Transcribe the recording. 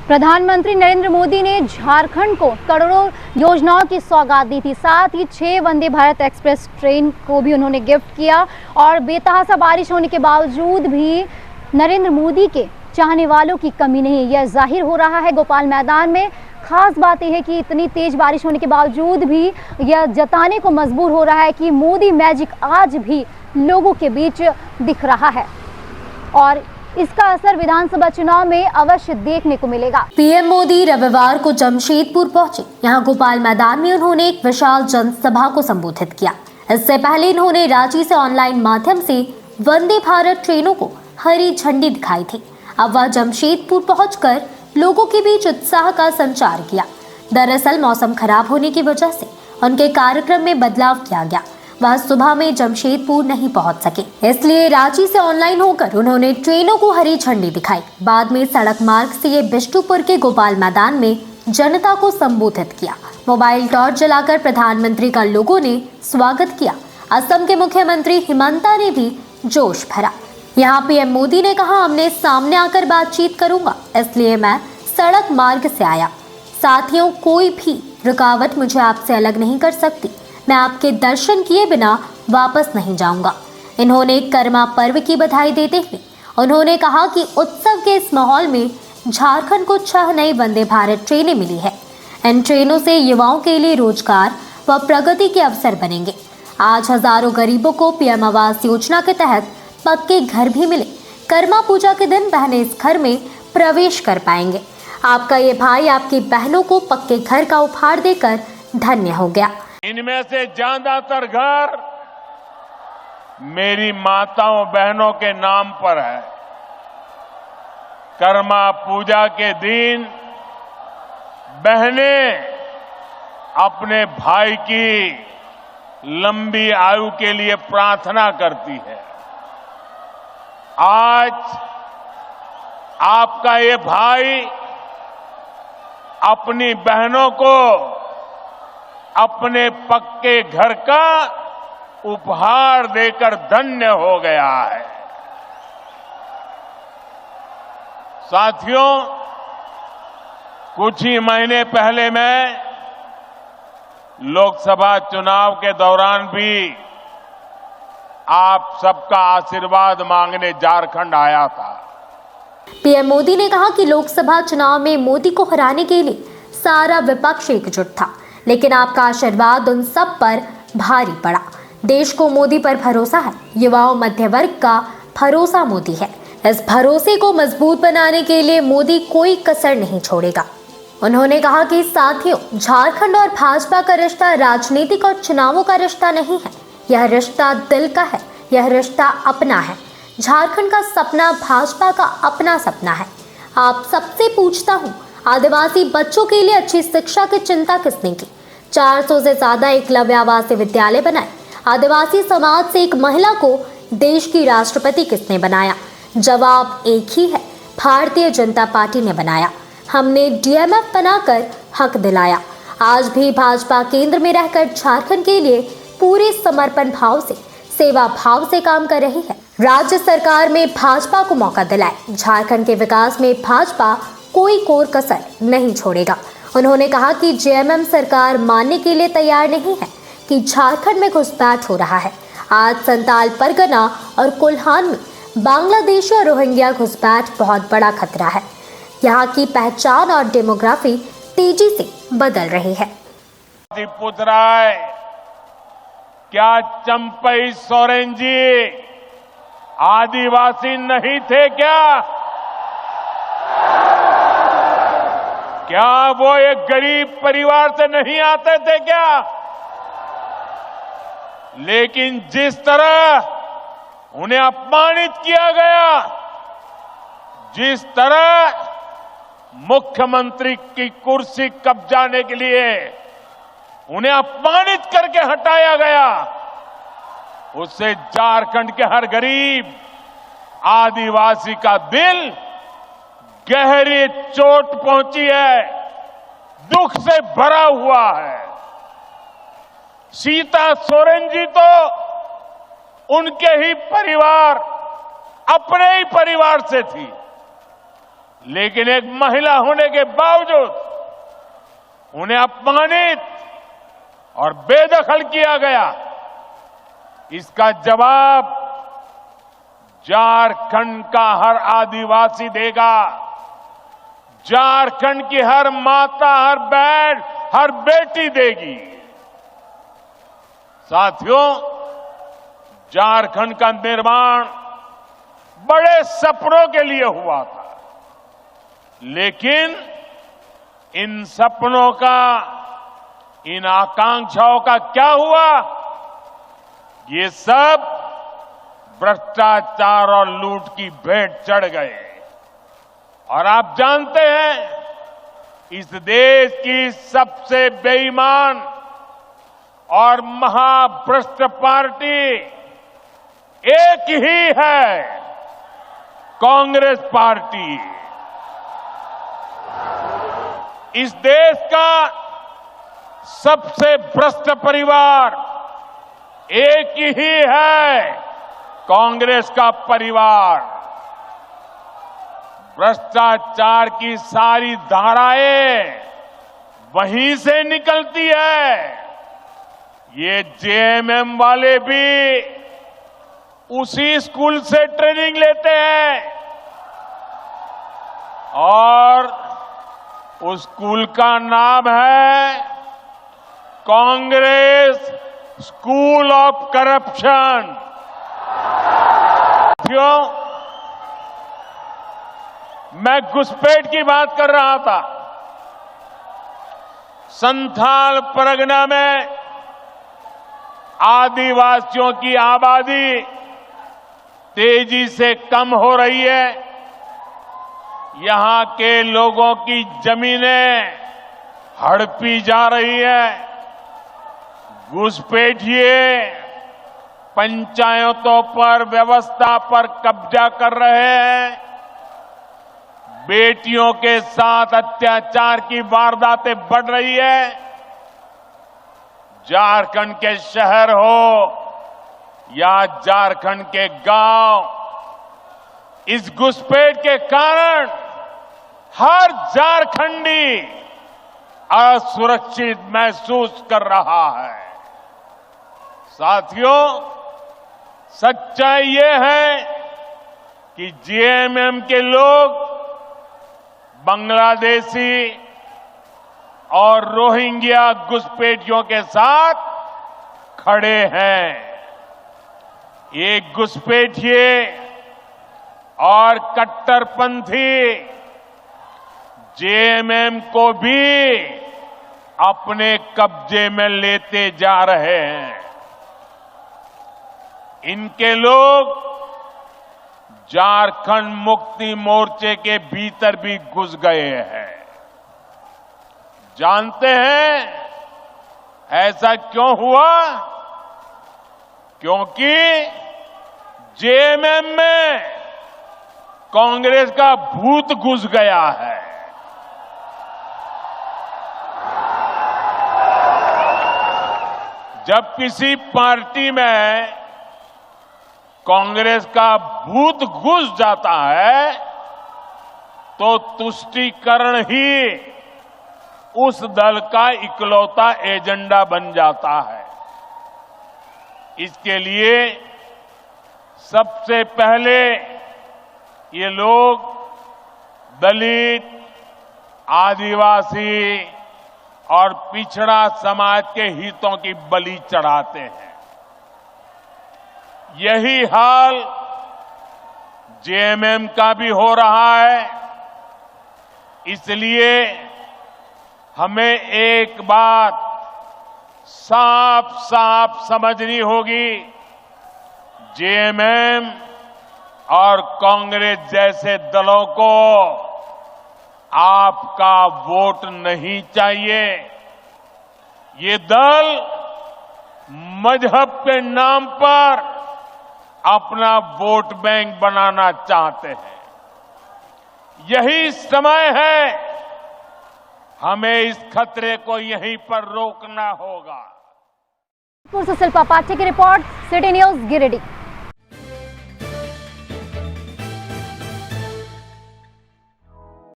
प्रधानमंत्री नरेंद्र मोदी ने झारखंड को करोड़ों योजनाओं की सौगात दी थी। साथ ही 6 वंदे भारत एक्सप्रेस ट्रेन को भी उन्होंने गिफ्ट किया। और बेतहाशा बारिश होने के बावजूद भी नरेंद्र मोदी के चाहने वालों की कमी नहीं, यह जाहिर हो रहा है गोपाल मैदान में। खास बात यह है कि इतनी तेज बारिश होने के बावजूद भी यह जताने को मजबूर हो रहा है कि मोदी मैजिक आज भी लोगों के बीच दिख रहा है और इसका असर विधानसभा चुनाव में अवश्य देखने को मिलेगा। पीएम मोदी रविवार को जमशेदपुर पहुंचे। यहां गोपाल मैदान में उन्होंने एक विशाल जनसभा को संबोधित किया। इससे पहले इन्होंने रांची से ऑनलाइन माध्यम से वंदे भारत ट्रेनों को हरी झंडी दिखाई थी। अब वह जमशेदपुर पहुंचकर लोगों के बीच उत्साह का संचार किया। दरअसल मौसम खराब होने की वजह से उनके कार्यक्रम में बदलाव किया गया। वह सुबह में जमशेदपुर नहीं पहुंच सके, इसलिए रांची से ऑनलाइन होकर उन्होंने ट्रेनों को हरी झंडी दिखाई। बाद में सड़क मार्ग से ये बिष्टुपुर के गोपाल मैदान में जनता को संबोधित किया। मोबाइल टॉर्च जलाकर प्रधानमंत्री का लोगों ने स्वागत किया। असम के मुख्यमंत्री हिमंता ने भी जोश भरा। यहाँ पीएम मोदी ने कहा, हमने सामने आकर बातचीत करूंगा, इसलिए मैं सड़क मार्ग से आया। साथियों, कोई भी रुकावट मुझे आपसे अलग नहीं कर सकती। मैं आपके दर्शन किए बिना वापस नहीं जाऊंगा। इन्होंने कर्मा पर्व की बधाई देते हुए उन्होंने कहा कि उत्सव के इस माहौल में झारखंड को 6 नई वंदे भारत ट्रेनें मिली है। इन ट्रेनों से युवाओं के लिए रोजगार व प्रगति के अवसर बनेंगे। आज हजारों गरीबों को पीएम आवास योजना के तहत पक्के घर भी मिले। कर्मा पूजा के दिन बहनें इस घर में प्रवेश कर पाएंगे। आपका ये भाई आपकी बहनों को पक्के घर का उपहार देकर धन्य हो गया। इनमें से ज्यादातर घर मेरी माताओं बहनों के नाम पर है। कर्मा पूजा के दिन बहनें अपने भाई की लंबी आयु के लिए प्रार्थना करती है। आज आपका ये भाई अपनी बहनों को अपने पक्के घर का उपहार देकर धन्य हो गया है। साथियों, कुछ ही महीने पहले मैं लोकसभा चुनाव के दौरान भी आप सबका आशीर्वाद मांगने झारखंड आया था। पीएम मोदी ने कहा कि लोकसभा चुनाव में मोदी को हराने के लिए सारा विपक्ष एकजुट था, लेकिन आपका आशीर्वाद उन सब पर भारी पड़ा। देश को मोदी पर भरोसा है। युवाओं मध्य वर्ग का भरोसा मोदी है। इस भरोसे को मजबूत बनाने के लिए मोदी कोई कसर नहीं छोड़ेगा। उन्होंने कहा कि साथियों, झारखंड और भाजपा का रिश्ता राजनीतिक और चुनावों का रिश्ता नहीं है। यह रिश्ता दिल का है। यह रिश्ता अपना है। झारखंड का सपना भाजपा का अपना सपना है। आप सबसे पूछता हूँ, आदिवासी बच्चों के लिए अच्छी शिक्षा की चिंता किसने की? 400 से ज्यादा एकलव्य आवासीय विद्यालय बनाए। आदिवासी समाज से एक महिला को देश की राष्ट्रपति किसने बनाया? जवाब एक ही है, भारतीय जनता पार्टी ने बनाया। हमने डीएमएफ बनाकर हक दिलाया। आज भी भाजपा केंद्र में रहकर झारखंड के लिए पूरे समर्पण भाव से, सेवा भाव से काम कर रही है। राज्य सरकार में भाजपा को मौका दिलाए। झारखंड के विकास में भाजपा कोई कोर कसर नहीं छोड़ेगा। उन्होंने कहा कि जेएमएम सरकार मानने के लिए तैयार नहीं है कि झारखंड में घुसपैठ हो रहा है। आज संताल परगना और कोल्हान में बांग्लादेशी और रोहिंग्या घुसपैठ बहुत बड़ा खतरा है। यहाँ की पहचान और डेमोग्राफी तेजी से बदल रही है। पूछ रहा है, क्या चंपई सोरेन जी आदिवासी नहीं थे क्या? क्या वो एक गरीब परिवार से नहीं आते थे क्या? लेकिन जिस तरह उन्हें अपमानित किया गया, जिस तरह मुख्यमंत्री की कुर्सी कब्जाने के लिए उन्हें अपमानित करके हटाया गया, उससे झारखंड के हर गरीब आदिवासी का दिल गहरी चोट पहुंची है, दुख से भरा हुआ है। सीता सोरेन जी तो उनके ही परिवार, अपने ही परिवार से थी, लेकिन एक महिला होने के बावजूद उन्हें अपमानित और बेदखल किया गया। इसका जवाब झारखंड का हर आदिवासी देगा। झारखंड की हर माता, हर बहन, हर बेटी देगी। साथियों, झारखंड का निर्माण बड़े सपनों के लिए हुआ था, लेकिन इन सपनों का, इन आकांक्षाओं का क्या हुआ? ये सब भ्रष्टाचार और लूट की भेंट चढ़ गए। और आप जानते हैं, इस देश की सबसे बेईमान और महाभ्रष्ट पार्टी एक ही है, कांग्रेस पार्टी। इस देश का सबसे भ्रष्ट परिवार एक ही है, कांग्रेस का परिवार। भ्रष्टाचार की सारी धाराएं वहीं से निकलती है। ये जेएमएम वाले भी उसी स्कूल से ट्रेनिंग लेते हैं और उस स्कूल का नाम है कांग्रेस स्कूल ऑफ करप्शन। क्यों? मैं घुसपैठ की बात कर रहा था। संथाल परगना में आदिवासियों की आबादी तेजी से कम हो रही है। यहां के लोगों की जमीनें हड़पी जा रही है। घुसपैठिए पंचायतों पर, व्यवस्था पर कब्जा कर रहे हैं। बेटियों के साथ अत्याचार की वारदातें बढ़ रही है। झारखंड के शहर हो या झारखंड के गांव, इस घुसपैठ के कारण हर झारखंडी असुरक्षित महसूस कर रहा है। साथियों, सच्चाई ये है कि जेएमएम के लोग बांग्लादेशी और रोहिंग्या घुसपैठियों के साथ खड़े हैं। ये घुसपैठिए और कट्टरपंथी जेएमएम को भी अपने कब्जे में लेते जा रहे हैं। इनके लोग झारखंड मुक्ति मोर्चे के भीतर भी घुस गए हैं। जानते हैं ऐसा क्यों हुआ? क्योंकि जेएमएम में कांग्रेस का भूत घुस गया है। जब किसी पार्टी में कांग्रेस का भूत घुस जाता है तो तुष्टीकरण ही उस दल का इकलौता एजेंडा बन जाता है। इसके लिए सबसे पहले ये लोग दलित, आदिवासी और पिछड़ा समाज के हितों की बलि चढ़ाते हैं। यही हाल जेएमएम का भी हो रहा है। इसलिए हमें एक बात साफ साफ समझनी होगी, जेएमएम और कांग्रेस जैसे दलों को आपका वोट नहीं चाहिए। ये दल मजहब के नाम पर अपना वोट बैंक बनाना चाहते हैं। यही समय है, हमें इस खतरे को यहीं पर रोकना होगा। शिल्पा पाठक की रिपोर्ट, सिटी न्यूज गिरिडीह।